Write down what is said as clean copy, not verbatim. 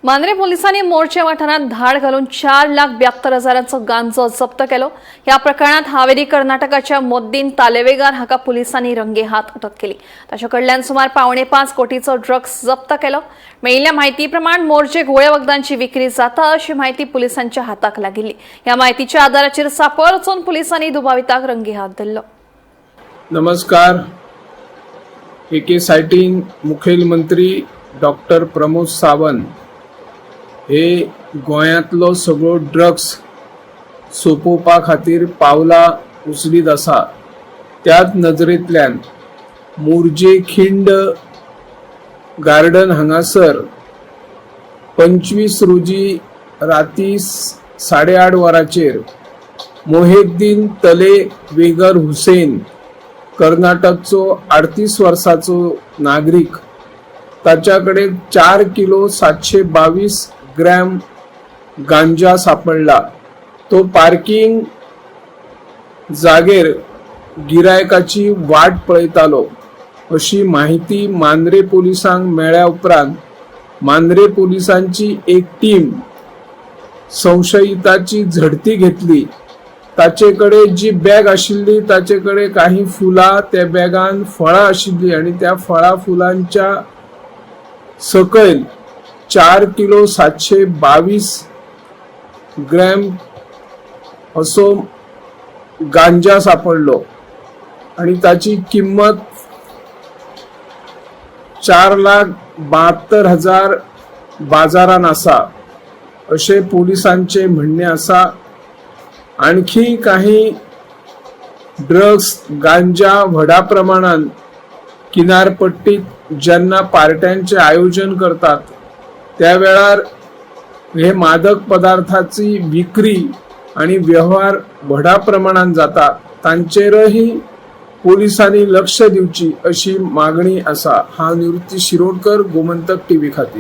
मांद्रे पोलिसांनी मोर्चे वाठारात धाड घालून 4,72,000 गांजो जप्त केलो। या प्रकरणात हावेरी कर्नाटकाच्या मोद्दीन तालेवेगार हाका पोलिसांनी रंगेहात अटक केली। ताचे कडल्यान सुमार 4.5 कोटीचो ड्रग्स जप्त केलो। मेळिल्ल्या माहिती प्रमाण मोर्चे गोळ्या वखदांची विक्री जाता अशी माहिती पोलिसांच्या हाताक लागिल्ली। या माहितीच्या आधाराचेर सांपळ रचून पोलिसांनी दुबाविताक रंगेहात धरलो। नमस्कार। एके सायटीन मुखेलमंत्री डॉक्टर प्रमोद सावंत हे गोंयांतलो सगळो ड्रग्स सोपोवपा खातीर पावलां उचलीत आसा। त्याच नजरेंतल्यान मोर्जे खिंड गार्डन हांगासर 25 रोजी राती 8:30 वरांचेर मोहिउद्दीन तलेवेगर हुसेन कर्नाटकचो 38 वर्साचो नागरिक ताच्याकडे 4 किलो 722 ग्रॅम गांजा सापडला। तो पार्किंग जागेर गिरायकाची वाट पळयतालो अशी माहिती मांद्रे पोलिसांक मेळ्ळ्या उपरांत मांद्रे पोलिसांची एक टीम संशयिताची झडती घेतली। ताचेकडे जी बॅग आशिल्ली ताचेकडे काही फुलां, त्या बॅगान फळां आशिल्ली आणि त्या फळां फुलांच्या सकयल 4 किलो 722 ग्रॅम असो गांजा सापडलो आणि ताची किंमत 4,72,000 बाजारान आसा अशे पोलिसांचे म्हणणे आसा। आणखी काही ड्रग्स गांजा व्हडा प्रमाणात किनारपट्टीत जेन्ना पार्ट्यांचे आयोजन करतात त्या वेळार हे मादक पदार्थाची विक्री आणि व्यवहार व्हडा प्रमाणात जाता। तांचेरही पोलिसांनी लक्ष दिवची अशी मागणी आसा। हा निवृत्ती शिरोडकर, गोमंतक टीव्ही खातीर।